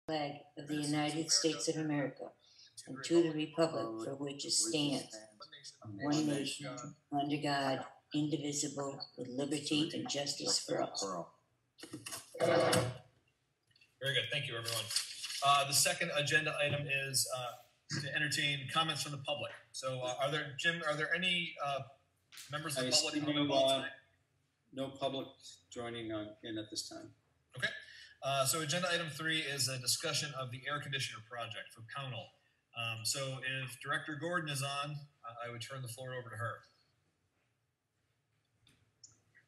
flag of the United States of America and to the republic for which it stands, one nation, under God, indivisible, with liberty and justice for all. Very good. Thank you, everyone. The second agenda item is to entertain comments from the public. So are there any members of the public who tonight? No public joining in at this time. Okay. So agenda item 3 is a discussion of the air conditioner project for Countel. So if Director Gordon is on, I would turn the floor over to her.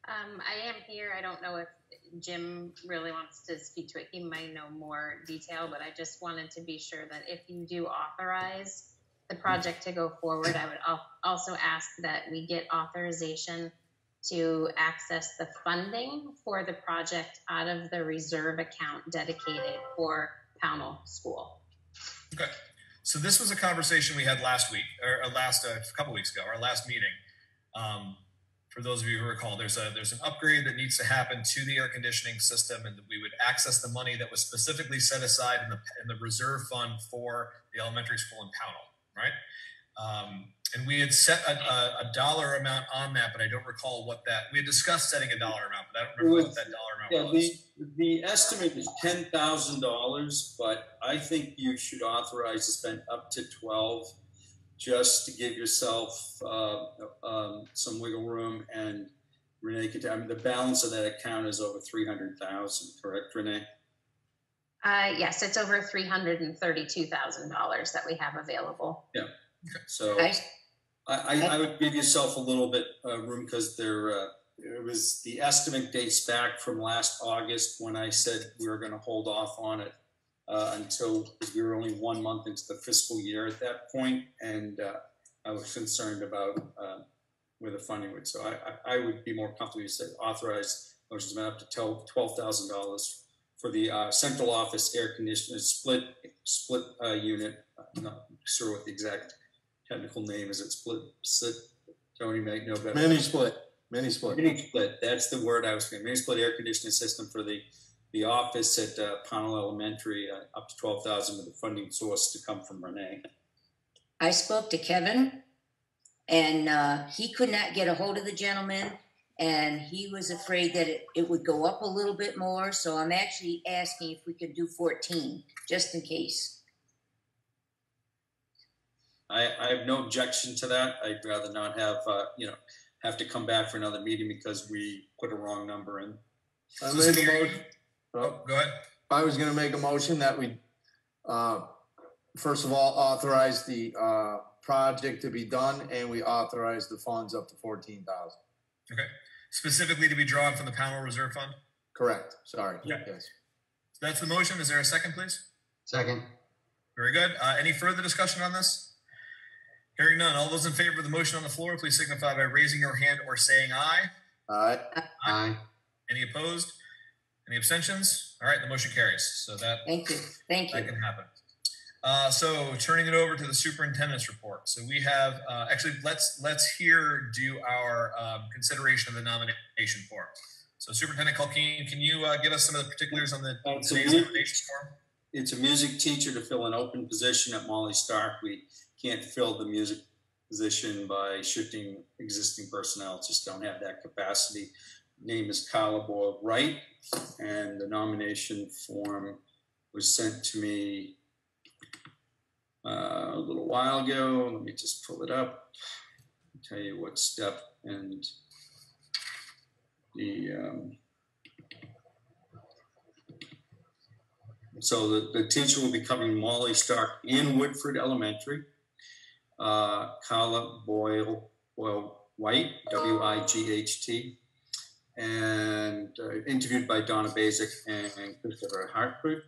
I am here. I don't know if Jim really wants to speak to it. He might know more detail, but I just wanted to be sure that if you do authorize the project to go forward, I would also ask that we get authorization to access the funding for the project out of the reserve account dedicated for Countel School. Okay. So this was a conversation we had last week, or a couple weeks ago, our last meeting. For those of you who recall, there's an upgrade that needs to happen to the air conditioning system, and we would access the money that was specifically set aside in the reserve fund for the elementary school in Countel, right? And we had set a dollar amount on that, but I don't recall what that. We had discussed setting a dollar amount, but I don't remember what that dollar amount was. The estimate is $10,000, but I think you should authorize to spend up to 12, just to give yourself some wiggle room. And Renee, the balance of that account is over $300,000, correct, Renee? Yes, it's over $332,000 that we have available. Yeah. Okay. So I would give yourself a little bit room, because it was the estimate dates back from last August when I said we were going to hold off on it until, because we were only 1 month into the fiscal year at that point, and I was concerned about where the funding would. So I would be more comfortable to authorize motions up to $12,000 for the central office air conditioner split unit. I'm not sure what the exact technical name is. It split. Tony may know better. Mini split. That's the word I was thinking. Mini split air conditioning system for the office at Countel Elementary, up to $12,000, with the funding source to come from Renee. I spoke to Kevin, and he could not get a hold of the gentleman, and he was afraid that it would go up a little bit more. So I'm actually asking if we could do 14, just in case. I have no objection to that. I'd rather not have to come back for another meeting because we put a wrong number in. I made a motion. Go ahead. I was going to make a motion that we, first of all, authorize the project to be done, and we authorize the funds up to $14,000. Okay. Specifically to be drawn from the Countel Reserve Fund? Correct. Sorry. Yeah. Yes. So that's the motion. Is there a second, please? Second. Very good. Any further discussion on this? Hearing none. All those in favor of the motion on the floor, please signify by raising your hand or saying aye. Aye. Aye. Any opposed? Any abstentions? All right, the motion carries. So that Thank you. That can happen. So turning it over to the superintendent's report. So we have actually let's do our consideration of the nomination form. So Superintendent Culkeen, can you give us some of the particulars on the today's nomination form? It's a music teacher to fill an open position at Molly Stark. We can't fill the music position by shifting existing personnel. Just don't have that capacity. Name is Carla Boyle Wright, and the nomination form was sent to me a little while ago. Let me just pull it up, tell you what step and so the teacher will be covering Molly Stark in Woodford Elementary. Carla Boyle White, W-I-G-H-T, and interviewed by Donna Basic and Christopher Hartford.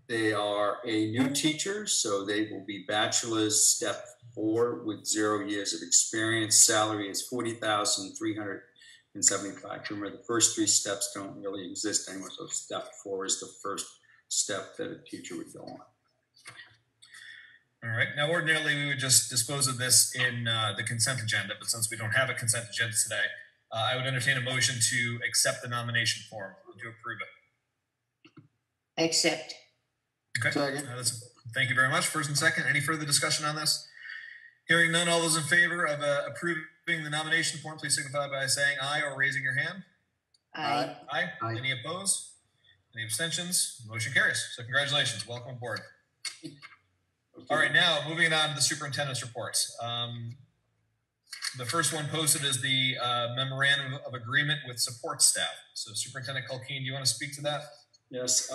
They are a new teacher, so they will be bachelor's step 4 with 0 years of experience. Salary is $40,375. Remember, the first 3 steps don't really exist anymore, so step 4 is the first step that a teacher would go on. All right. Now, ordinarily, we would just dispose of this in the consent agenda, but since we don't have a consent agenda today, I would entertain a motion to accept the nomination form, to approve it. Accept. Okay. Second. Thank you very much. First and second. Any further discussion on this? Hearing none, all those in favor of approving the nomination form, please signify by saying aye or raising your hand. Aye. Aye. Aye. Any opposed? Any abstentions? Motion carries. So congratulations. Welcome aboard. All right, now moving on to the superintendent's reports. The first one posted is the memorandum of agreement with support staff. So Superintendent Culkeen, do you want to speak to that? Yes,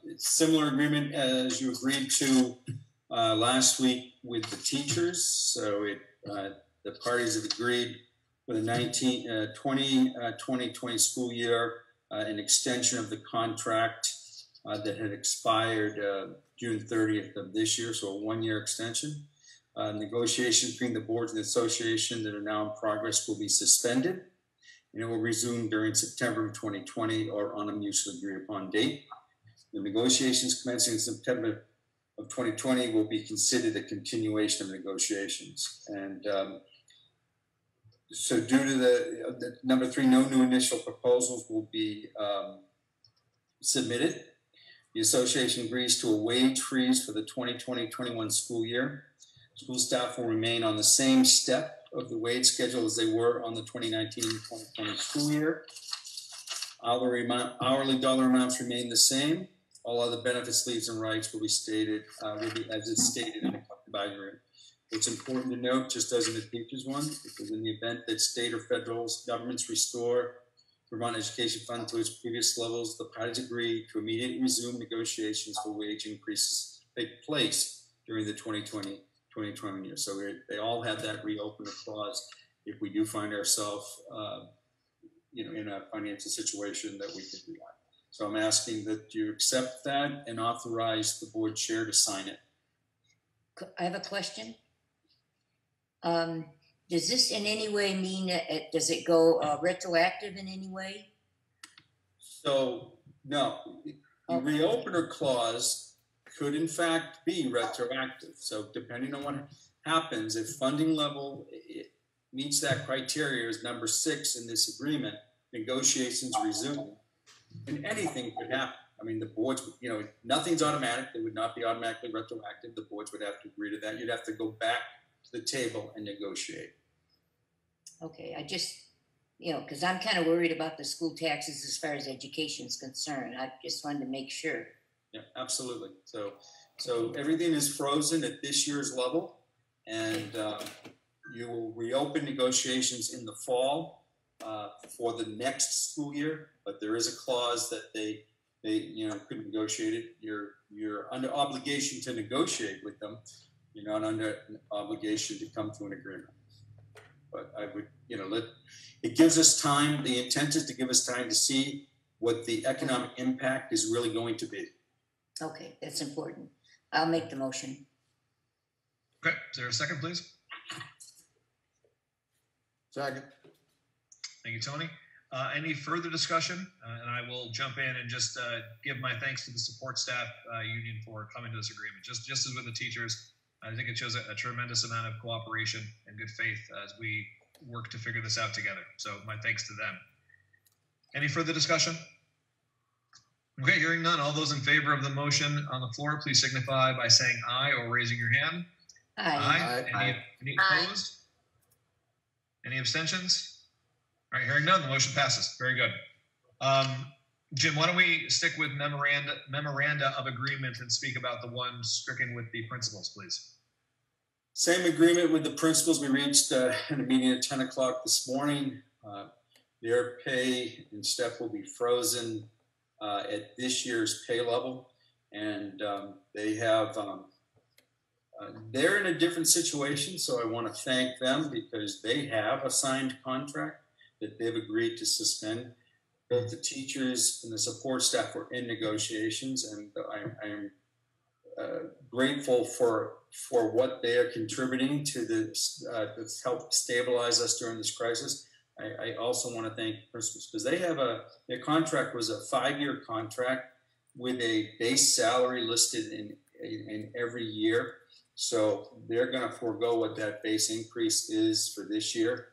it's similar agreement as you agreed to last week with the teachers. So the parties have agreed for the 2020 school year an extension of the contract that had expired June 30th of this year, so a one-year extension. Negotiations between the boards and the association that are now in progress will be suspended, and it will resume during September of 2020 or on a mutually agreed upon date. The negotiations commencing in September of 2020 will be considered a continuation of negotiations. And so due to the number 3, no new initial proposals will be submitted. The association agrees to a wage freeze for the 2020-21 school year. School staff will remain on the same step of the wage schedule as they were on the 2019-2020 school year. Hourly dollar amounts remain the same. All other benefits, leaves, and rights will be stated as it's stated in the collective bargaining agreement. It's important to note, just as in the teachers one, because in the event that state or federal governments restore Vermont Education Fund to its previous levels, the parties agree to immediately resume negotiations for wage increases take place during the 2020 year. So they all have that reopen clause if we do find ourselves, in a financial situation that we could do that. So I'm asking that you accept that and authorize the board chair to sign it. I have a question. Does this in any way mean that does it go retroactive in any way? So no, the reopener clause could in fact be retroactive. So depending on what happens, if funding level meets that criteria as number 6 in this agreement, negotiations resume, and anything could happen. I mean, the boards, nothing's automatic. They would not be automatically retroactive. The boards would have to agree to that. You'd have to go back to the table and negotiate. Okay, I just, because I'm kind of worried about the school taxes as far as education is concerned. I just wanted to make sure. Yeah, absolutely. So everything is frozen at this year's level, and you will reopen negotiations in the fall for the next school year. But there is a clause that they could negotiate it. You're under obligation to negotiate with them. You're not under an obligation to come to an agreement. But I would, it gives us time. The intent is to give us time to see what the economic impact is really going to be. Okay, that's important. I'll make the motion. Okay, is there a second, please? Second. Thank you, Tony. Any further discussion? And I will jump in and just give my thanks to the support staff union for coming to this agreement. Just as with the teachers, I think it shows a tremendous amount of cooperation and good faith as we work to figure this out together. So my thanks to them. Any further discussion? Okay, hearing none. All those in favor of the motion on the floor, please signify by saying aye or raising your hand. Aye. Aye. Any opposed? Any abstentions? All right, hearing none, the motion passes. Very good. Jim, why don't we stick with memoranda of agreement and speak about the one stricken with the principals, please? Same agreement with the principals. We reached in a meeting at 10 o'clock this morning. Their pay and step will be frozen at this year's pay level. And they have, they're in a different situation. So I want to thank them because they have a signed contract that they've agreed to suspend. Both the teachers and the support staff were in negotiations, and I am grateful for what they are contributing to this to help stabilize us during this crisis. I also want to thank principals because they have their contract was a 5-year contract with a base salary listed in every year. So they're going to forego what that base increase is for this year.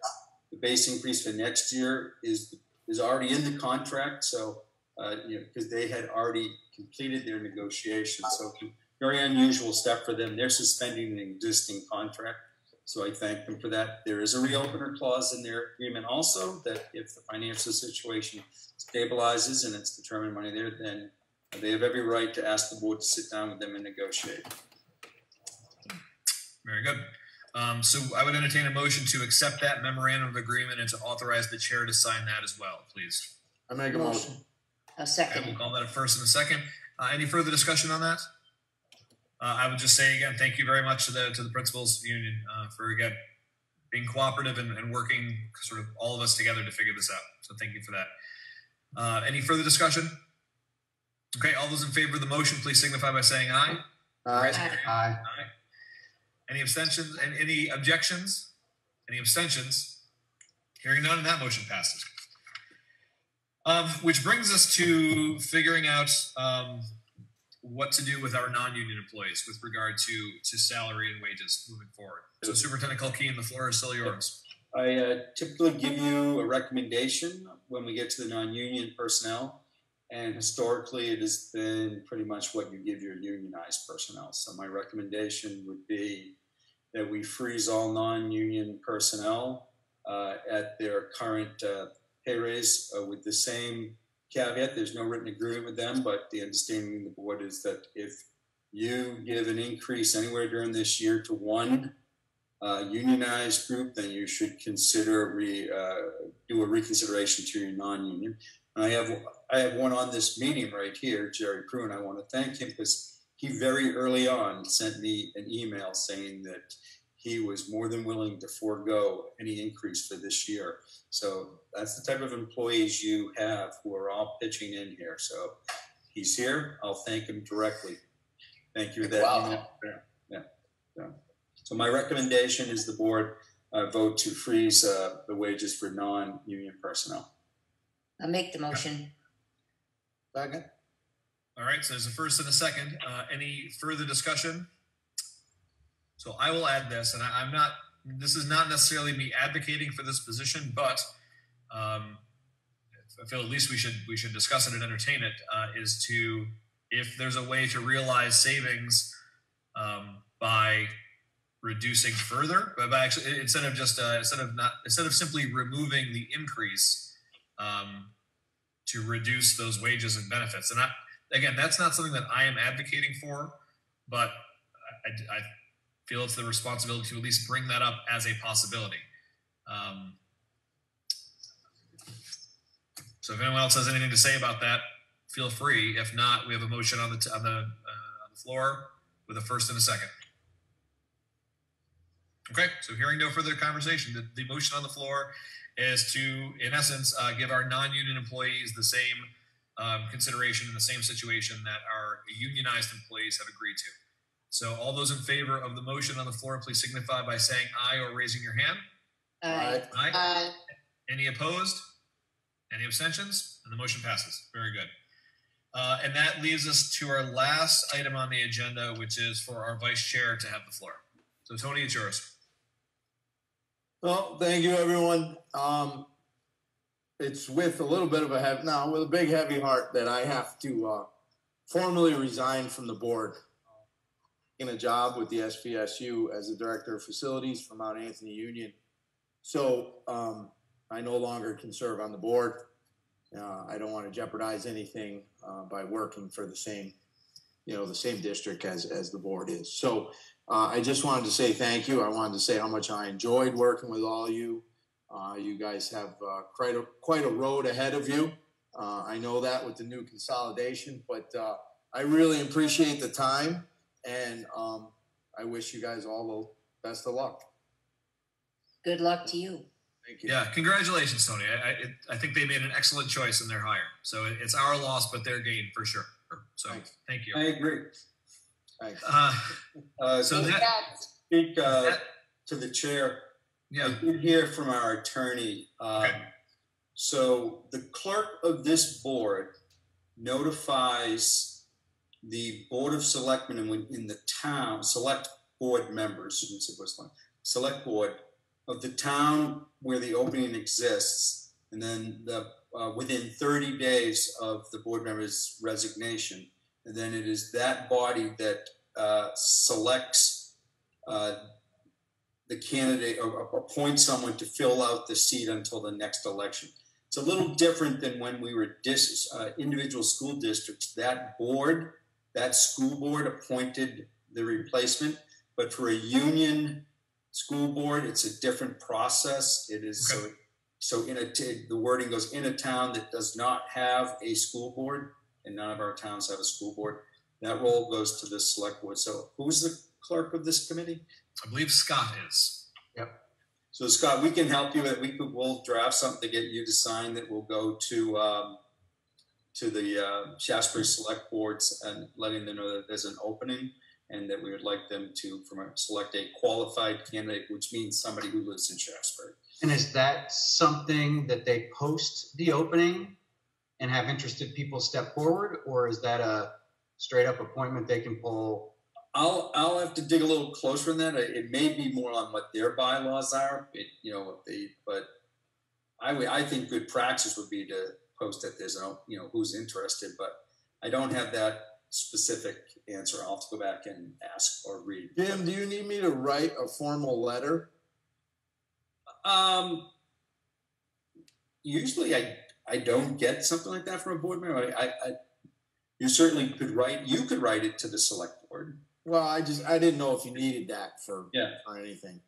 The base increase for next year is already in the contract. So, because they had already completed their negotiations. So very unusual step for them. They're suspending an existing contract. So I thank them for that. There is a reopener clause in their agreement also, that if the financial situation stabilizes and it's determined money there, then they have every right to ask the board to sit down with them and negotiate. Very good. So I would entertain a motion to accept that memorandum of agreement and to authorize the chair to sign that as well, please. I make a motion. A Okay, second. we'll call that a first and a second. Any further discussion on that? I would just say again, thank you very much to the principals union for again being cooperative and working sort of all of us together to figure this out. So thank you for that. Any further discussion? Okay, all those in favor of the motion, please signify by saying aye. Aye. Aye. Any abstentions? And any objections? Any abstentions? Hearing none, and that motion passes. Which brings us to figuring out what to do with our non-union employees with regard to salary and wages moving forward. So Superintendent Culkeen, the floor is still yours. I typically give you a recommendation when we get to the non-union personnel, and historically it has been pretty much what you give your unionized personnel. So my recommendation would be that we freeze all non-union personnel at their current pay raise with the same caveat. There's no written agreement with them, but the understanding of the board is that if you give an increase anywhere during this year to one unionized group, then you should consider do a reconsideration to your non-union. And I have one on this meeting right here, Jerry Prune. I want to thank him because he very early on sent me an email saying that he was more than willing to forego any increase for this year. So that's the type of employees you have who are all pitching in here. So he's here. I'll thank him directly. Thank you. Wow. Yeah. So my recommendation is the board vote to freeze the wages for non-union personnel. I'll make the motion. Second. All right, so there's a first and a second. Any further discussion? So I will add this, and this is not necessarily me advocating for this position, but I feel at least we should discuss it and entertain it, is to, if there's a way to realize savings by reducing further, but by actually, instead of simply removing the increase, to reduce those wages and benefits. And again, that's not something that I am advocating for, but I feel it's the responsibility to at least bring that up as a possibility. So if anyone else has anything to say about that, feel free. If not, we have a motion on the floor with a first and a second. Okay, so hearing no further conversation, the motion on the floor is to, in essence, give our non-union employees the same consideration in the same situation that our unionized employees have agreed to. So all those in favor of the motion on the floor, please signify by saying aye or raising your hand. Aye. Aye. Aye. Any opposed? Any abstentions? And the motion passes. Very good. And that leaves us to our last item on the agenda, which is for our vice chair to have the floor. So Tony, it's yours. Well, thank you, everyone. It's with a little bit of with a big heavy heart that I have to formally resign from the board in a job with the SVSU as the director of facilities for Mount Anthony Union. So I no longer can serve on the board. I don't want to jeopardize anything by working for the same district as the board is. So I just wanted to say thank you. I wanted to say how much I enjoyed working with all of you. You guys have quite a road ahead of you. I know that with the new consolidation, but I really appreciate the time, and I wish you guys all the best of luck. Good luck to you. Thank you. Yeah, congratulations, Tony. I think they made an excellent choice in their hire. So it's our loss, but their gain for sure. So thank you. I agree. Thanks. So speak to the chair. Yeah. I did hear from our attorney. Okay. So the clerk of this board notifies the Board of Selectmen in the town, select board members, select board of the town where the opening exists, and then within 30 days of the board member's resignation, and then it is that body that selects the candidate or appoints someone to fill out the seat until the next election. It's a little different than when we were individual school districts. That board, that school board appointed the replacement, but for a union school board, it's a different process. It is okay. so the wording goes, in a town that does not have a school board, and none of our towns have a school board, that role goes to the select board. So who's the clerk of this committee? I believe Scott is. Yep. So Scott, we can help you with it. We'll draft something to get you to sign that will go to the Shaftesbury Select Boards and letting them know that there's an opening and that we would like them to select a qualified candidate, which means somebody who lives in Shaftesbury. And is that something that they post the opening and have interested people step forward, or is that a straight up appointment they can pull? I'll have to dig a little closer on that. It may be more on what their bylaws are, but I think good practice would be to post that there's who's interested, but I don't have that specific answer. I'll have to go back and ask or read. Jim, do you need me to write a formal letter? Usually I don't get something like that from a board member. You certainly could write it to the select board. Well, I didn't know if you needed that for anything.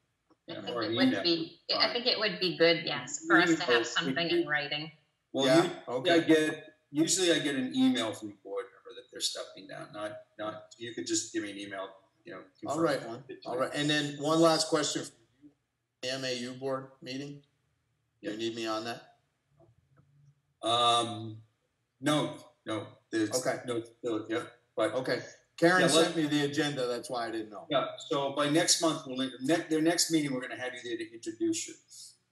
Yeah, I think it would be good, yes, for us to have something in writing. Well, okay. Usually I get an email from the board member that they're stepping down. Not you could just give me an email. I'll write one. All right, and then one last question: the MAU board meeting. Do you need me on that? No. Okay. No. Yeah. But okay. Karen sent me the agenda. That's why I didn't know. Yeah. So by next month, their next meeting, we're going to have you there to introduce you.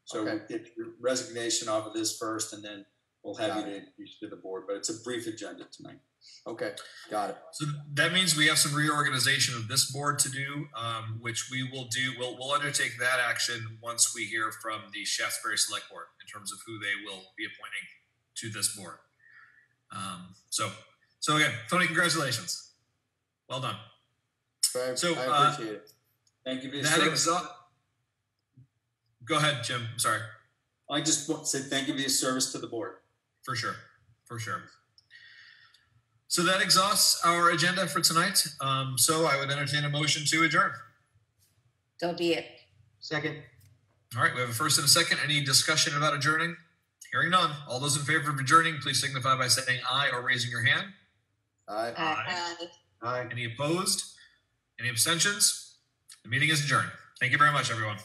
So we'll get your resignation off of this first, and then we'll have you to introduce to the board. But it's a brief agenda tonight. Okay, got it. So that means we have some reorganization of this board to do, which we will do. We'll undertake that action once we hear from the Shaftesbury Select Board in terms of who they will be appointing to this board. So again, Tony, congratulations. Well done. So I appreciate it. Thank you for your service. Go ahead, Jim. I'm sorry. I just want to say thank you for your service to the board. For sure. So that exhausts our agenda for tonight. So I would entertain a motion to adjourn. So be it. Second. All right, we have a first and a second. Any discussion about adjourning? Hearing none. All those in favor of adjourning, please signify by saying aye or raising your hand. Aye. Aye. Any opposed? Any abstentions? The meeting is adjourned. Thank you very much, everyone.